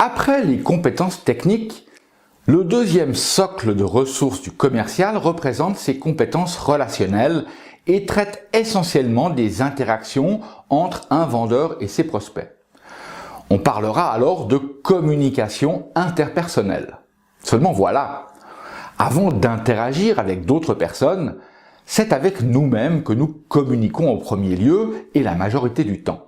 Après les compétences techniques, le deuxième socle de ressources du commercial représente ses compétences relationnelles et traite essentiellement des interactions entre un vendeur et ses prospects. On parlera alors de communication interpersonnelle. Seulement voilà, avant d'interagir avec d'autres personnes, c'est avec nous-mêmes que nous communiquons en premier lieu et la majorité du temps.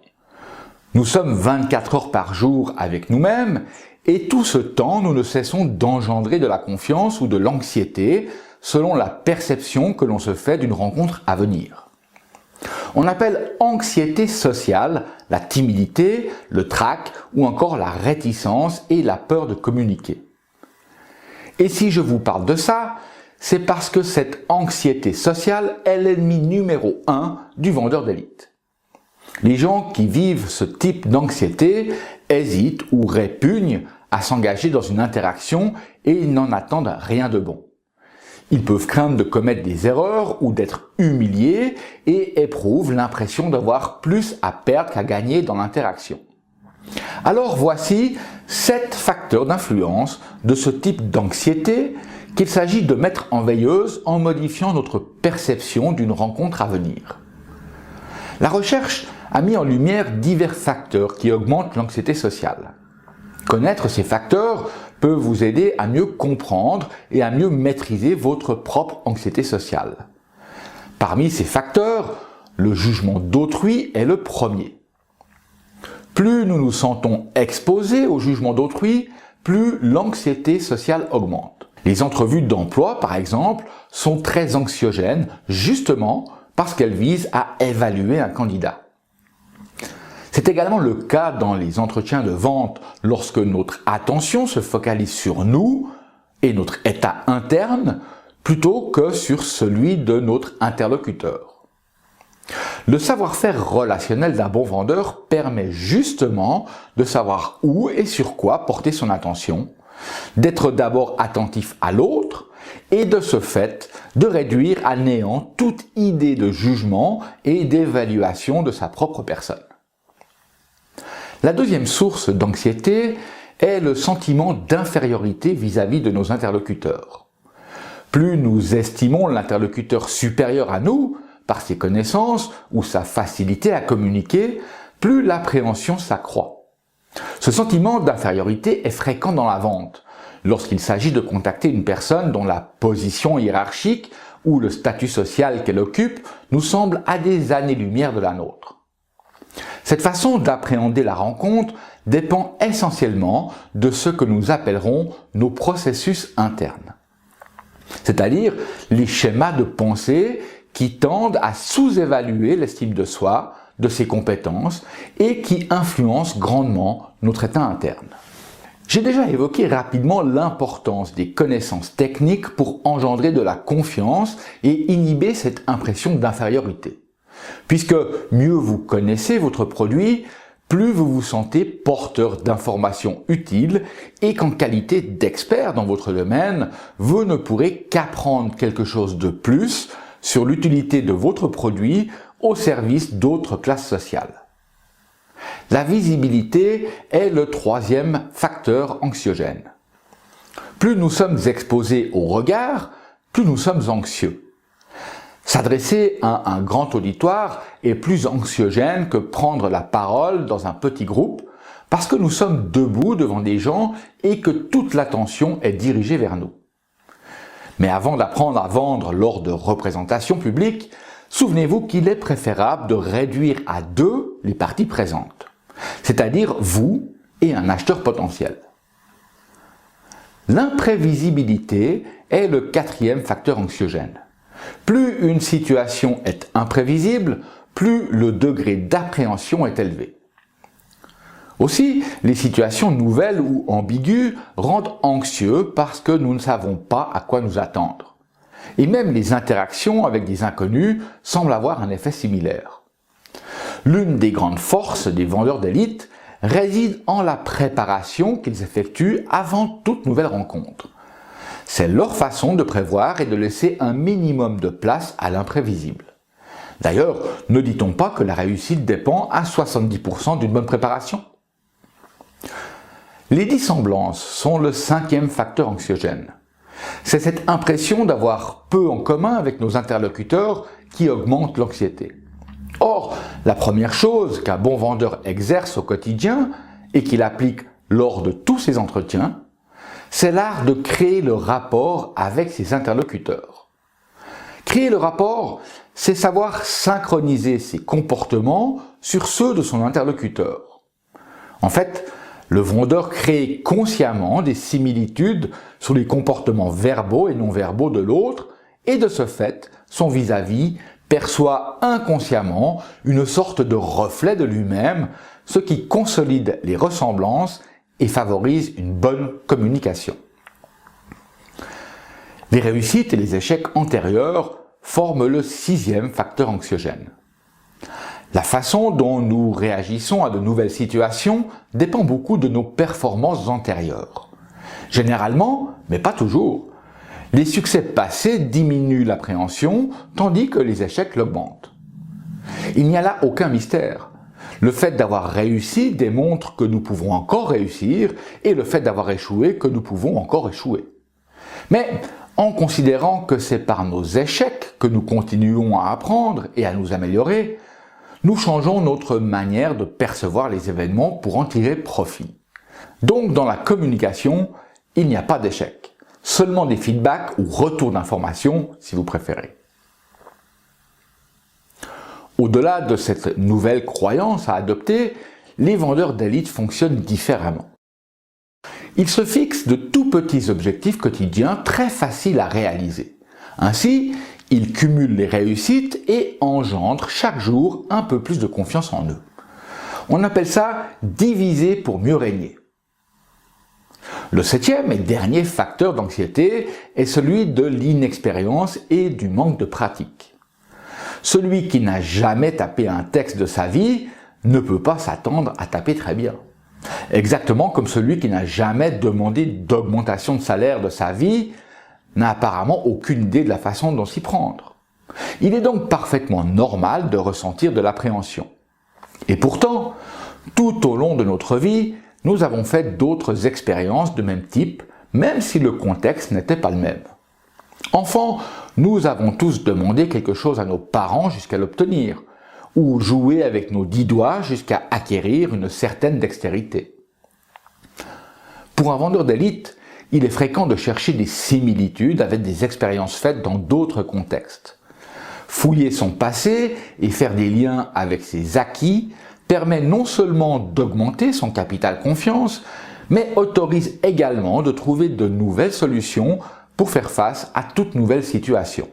Nous sommes 24 heures par jour avec nous-mêmes et tout ce temps, nous ne cessons d'engendrer de la confiance ou de l'anxiété selon la perception que l'on se fait d'une rencontre à venir. On appelle anxiété sociale la timidité, le trac ou encore la réticence et la peur de communiquer. Et si je vous parle de ça, c'est parce que cette anxiété sociale est l'ennemi numéro 1 du vendeur d'élite. Les gens qui vivent ce type d'anxiété hésitent ou répugnent à s'engager dans une interaction et ils n'en attendent rien de bon. Ils peuvent craindre de commettre des erreurs ou d'être humiliés et éprouvent l'impression d'avoir plus à perdre qu'à gagner dans l'interaction. Alors voici 7 facteurs d'influence de ce type d'anxiété qu'il s'agit de mettre en veilleuse en modifiant notre perception d'une rencontre à venir. La recherche a mis en lumière divers facteurs qui augmentent l'anxiété sociale. Connaître ces facteurs peut vous aider à mieux comprendre et à mieux maîtriser votre propre anxiété sociale. Parmi ces facteurs, le jugement d'autrui est le premier. Plus nous nous sentons exposés au jugement d'autrui, plus l'anxiété sociale augmente. Les entrevues d'emploi, par exemple, sont très anxiogènes, justement parce qu'elles visent à évaluer un candidat. C'est également le cas dans les entretiens de vente lorsque notre attention se focalise sur nous et notre état interne plutôt que sur celui de notre interlocuteur. Le savoir-faire relationnel d'un bon vendeur permet justement de savoir où et sur quoi porter son attention, d'être d'abord attentif à l'autre et de ce fait de réduire à néant toute idée de jugement et d'évaluation de sa propre personne. La deuxième source d'anxiété est le sentiment d'infériorité vis-à-vis de nos interlocuteurs. Plus nous estimons l'interlocuteur supérieur à nous, par ses connaissances ou sa facilité à communiquer, plus l'appréhension s'accroît. Ce sentiment d'infériorité est fréquent dans la vente, lorsqu'il s'agit de contacter une personne dont la position hiérarchique ou le statut social qu'elle occupe nous semble à des années-lumière de la nôtre. Cette façon d'appréhender la rencontre dépend essentiellement de ce que nous appellerons nos processus internes, c'est-à-dire les schémas de pensée qui tendent à sous-évaluer l'estime de soi, de ses compétences et qui influencent grandement notre état interne. J'ai déjà évoqué rapidement l'importance des connaissances techniques pour engendrer de la confiance et inhiber cette impression d'infériorité. Puisque mieux vous connaissez votre produit, plus vous vous sentez porteur d'informations utiles et qu'en qualité d'expert dans votre domaine, vous ne pourrez qu'apprendre quelque chose de plus sur l'utilité de votre produit au service d'autres classes sociales. La visibilité est le troisième facteur anxiogène. Plus nous sommes exposés au regard, plus nous sommes anxieux. S'adresser à un grand auditoire est plus anxiogène que prendre la parole dans un petit groupe parce que nous sommes debout devant des gens et que toute l'attention est dirigée vers nous. Mais avant d'apprendre à vendre lors de représentations publiques, souvenez-vous qu'il est préférable de réduire à 2 les parties présentes, c'est-à-dire vous et un acheteur potentiel. L'imprévisibilité est le quatrième facteur anxiogène. Plus une situation est imprévisible, plus le degré d'appréhension est élevé. Aussi, les situations nouvelles ou ambiguës rendent anxieux parce que nous ne savons pas à quoi nous attendre. Et même les interactions avec des inconnus semblent avoir un effet similaire. L'une des grandes forces des vendeurs d'élite réside en la préparation qu'ils effectuent avant toute nouvelle rencontre. C'est leur façon de prévoir et de laisser un minimum de place à l'imprévisible. D'ailleurs, ne dit-on pas que la réussite dépend à 70% d'une bonne préparation ? Les dissemblances sont le 5e facteur anxiogène. C'est cette impression d'avoir peu en commun avec nos interlocuteurs qui augmente l'anxiété. Or, la première chose qu'un bon vendeur exerce au quotidien et qu'il applique lors de tous ses entretiens, c'est l'art de créer le rapport avec ses interlocuteurs. Créer le rapport, c'est savoir synchroniser ses comportements sur ceux de son interlocuteur. En fait, le vendeur crée consciemment des similitudes sur les comportements verbaux et non verbaux de l'autre, et de ce fait, son vis-à-vis perçoit inconsciemment une sorte de reflet de lui-même, ce qui consolide les ressemblances et favorise une bonne communication. Les réussites et les échecs antérieurs forment le 6e facteur anxiogène. La façon dont nous réagissons à de nouvelles situations dépend beaucoup de nos performances antérieures. Généralement, mais pas toujours, les succès passés diminuent l'appréhension tandis que les échecs l'augmentent. Il n'y a là aucun mystère. Le fait d'avoir réussi démontre que nous pouvons encore réussir et le fait d'avoir échoué que nous pouvons encore échouer. Mais en considérant que c'est par nos échecs que nous continuons à apprendre et à nous améliorer, nous changeons notre manière de percevoir les événements pour en tirer profit. Donc dans la communication, il n'y a pas d'échec, seulement des feedbacks ou retours d'informations si vous préférez. Au-delà de cette nouvelle croyance à adopter, les vendeurs d'élite fonctionnent différemment. Ils se fixent de tout petits objectifs quotidiens très faciles à réaliser. Ainsi, ils cumulent les réussites et engendrent chaque jour un peu plus de confiance en eux. On appelle ça « diviser pour mieux régner ». Le 7e et dernier facteur d'anxiété est celui de l'inexpérience et du manque de pratique. Celui qui n'a jamais tapé un texte de sa vie ne peut pas s'attendre à taper très bien. Exactement comme celui qui n'a jamais demandé d'augmentation de salaire de sa vie n'a apparemment aucune idée de la façon dont s'y prendre. Il est donc parfaitement normal de ressentir de l'appréhension. Et pourtant, tout au long de notre vie, nous avons fait d'autres expériences de même type, même si le contexte n'était pas le même. Enfant, nous avons tous demandé quelque chose à nos parents jusqu'à l'obtenir, ou joué avec nos 10 doigts jusqu'à acquérir une certaine dextérité. Pour un vendeur d'élite, il est fréquent de chercher des similitudes avec des expériences faites dans d'autres contextes. Fouiller son passé et faire des liens avec ses acquis permet non seulement d'augmenter son capital confiance, mais autorise également de trouver de nouvelles solutions pour faire face à toute nouvelle situation.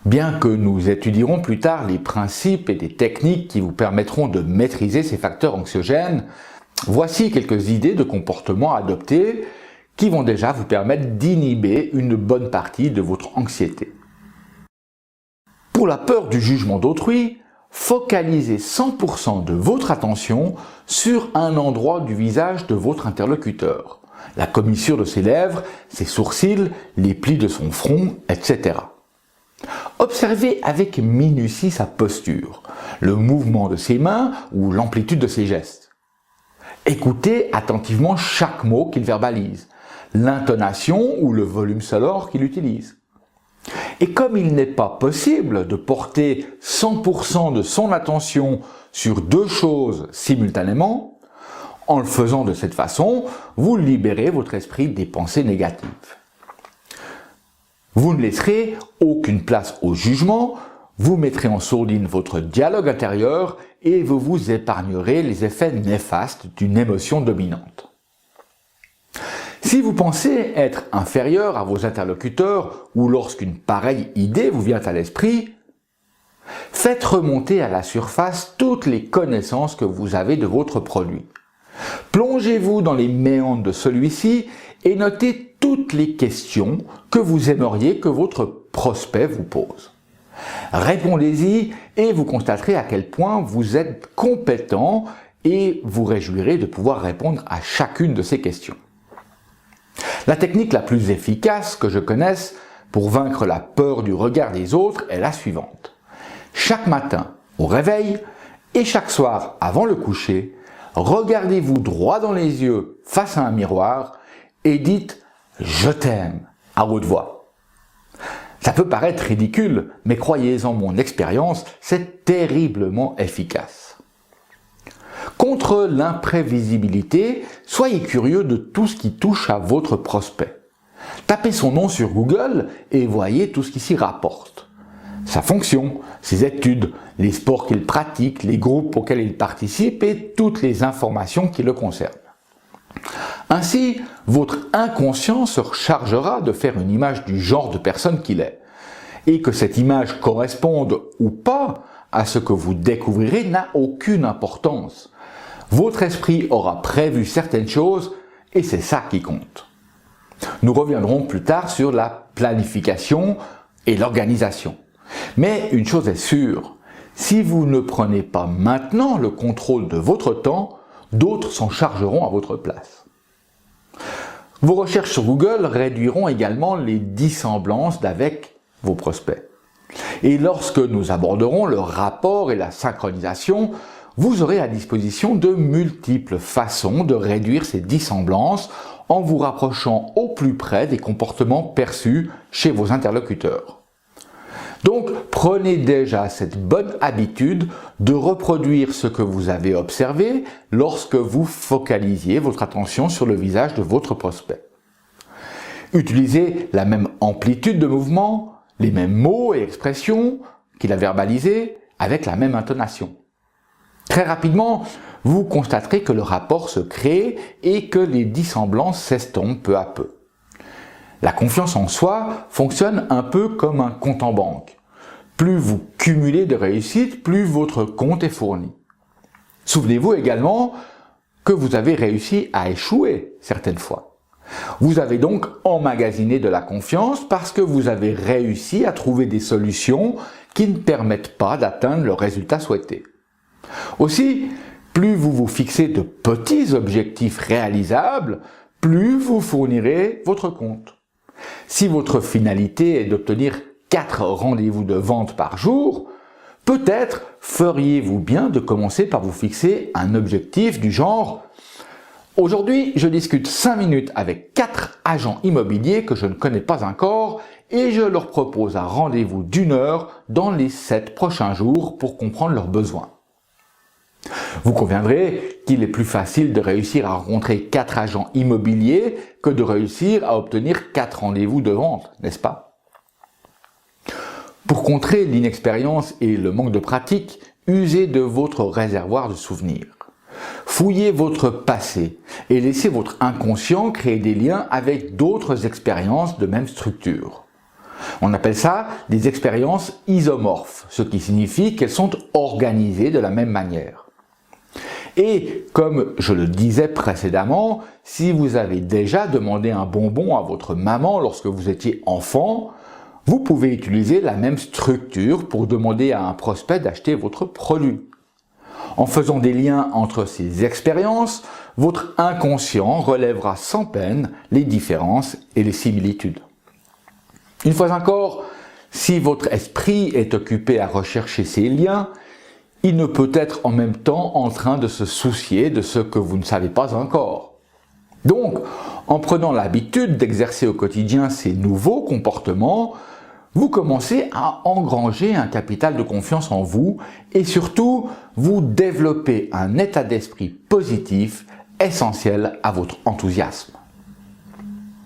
Bien que nous étudierons plus tard les principes et les techniques qui vous permettront de maîtriser ces facteurs anxiogènes, voici quelques idées de comportement à adopter qui vont déjà vous permettre d'inhiber une bonne partie de votre anxiété. Pour la peur du jugement d'autrui, focalisez 100% de votre attention sur un endroit du visage de votre interlocuteur, la commissure de ses lèvres, ses sourcils, les plis de son front, etc. Observez avec minutie sa posture, le mouvement de ses mains ou l'amplitude de ses gestes. Écoutez attentivement chaque mot qu'il verbalise, l'intonation ou le volume sonore qu'il utilise. Et comme il n'est pas possible de porter 100% de son attention sur deux choses simultanément, en le faisant de cette façon, vous libérez votre esprit des pensées négatives. Vous ne laisserez aucune place au jugement, vous mettrez en sourdine votre dialogue intérieur et vous vous épargnerez les effets néfastes d'une émotion dominante. Si vous pensez être inférieur à vos interlocuteurs ou lorsqu'une pareille idée vous vient à l'esprit, faites remonter à la surface toutes les connaissances que vous avez de votre produit. Plongez-vous dans les méandres de celui-ci et notez toutes les questions que vous aimeriez que votre prospect vous pose. Répondez-y et vous constaterez à quel point vous êtes compétent et vous réjouirez de pouvoir répondre à chacune de ces questions. La technique la plus efficace que je connaisse pour vaincre la peur du regard des autres est la suivante. Chaque matin au réveil et chaque soir avant le coucher, regardez-vous droit dans les yeux face à un miroir et dites « Je t'aime » à haute voix. Ça peut paraître ridicule, mais croyez en mon expérience, c'est terriblement efficace. Contre l'imprévisibilité, soyez curieux de tout ce qui touche à votre prospect. Tapez son nom sur Google et voyez tout ce qui s'y rapporte. Sa fonction, ses études, les sports qu'il pratique, les groupes auxquels il participe et toutes les informations qui le concernent. Ainsi, votre inconscient se chargera de faire une image du genre de personne qu'il est. Et que cette image corresponde ou pas à ce que vous découvrirez n'a aucune importance. Votre esprit aura prévu certaines choses et c'est ça qui compte. Nous reviendrons plus tard sur la planification et l'organisation. Mais une chose est sûre, si vous ne prenez pas maintenant le contrôle de votre temps, d'autres s'en chargeront à votre place. Vos recherches sur Google réduiront également les dissemblances d'avec vos prospects. Et lorsque nous aborderons le rapport et la synchronisation, vous aurez à disposition de multiples façons de réduire ces dissemblances en vous rapprochant au plus près des comportements perçus chez vos interlocuteurs. Donc, prenez déjà cette bonne habitude de reproduire ce que vous avez observé lorsque vous focalisiez votre attention sur le visage de votre prospect. Utilisez la même amplitude de mouvement, les mêmes mots et expressions qu'il a verbalisés avec la même intonation. Très rapidement, vous constaterez que le rapport se crée et que les dissemblances s'estompent peu à peu. La confiance en soi fonctionne un peu comme un compte en banque. Plus vous cumulez de réussites, plus votre compte est fourni. Souvenez-vous également que vous avez réussi à échouer certaines fois. Vous avez donc emmagasiné de la confiance parce que vous avez réussi à trouver des solutions qui ne permettent pas d'atteindre le résultat souhaité. Aussi, plus vous vous fixez de petits objectifs réalisables, plus vous fournirez votre compte. Si votre finalité est d'obtenir 4 rendez-vous de vente par jour, peut-être feriez-vous bien de commencer par vous fixer un objectif du genre « Aujourd'hui, je discute 5 minutes avec 4 agents immobiliers que je ne connais pas encore et je leur propose un rendez-vous d'1 heure dans les 7 prochains jours pour comprendre leurs besoins. » Vous conviendrez qu'il est plus facile de réussir à rencontrer 4 agents immobiliers que de réussir à obtenir 4 rendez-vous de vente, n'est-ce pas? Pour contrer l'inexpérience et le manque de pratique, usez de votre réservoir de souvenirs. Fouillez votre passé et laissez votre inconscient créer des liens avec d'autres expériences de même structure. On appelle ça des expériences isomorphes, ce qui signifie qu'elles sont organisées de la même manière. Et comme je le disais précédemment, si vous avez déjà demandé un bonbon à votre maman lorsque vous étiez enfant, vous pouvez utiliser la même structure pour demander à un prospect d'acheter votre produit. En faisant des liens entre ces expériences, votre inconscient relèvera sans peine les différences et les similitudes. Une fois encore, si votre esprit est occupé à rechercher ces liens, il ne peut être en même temps en train de se soucier de ce que vous ne savez pas encore. Donc, en prenant l'habitude d'exercer au quotidien ces nouveaux comportements, vous commencez à engranger un capital de confiance en vous et surtout, vous développez un état d'esprit positif essentiel à votre enthousiasme.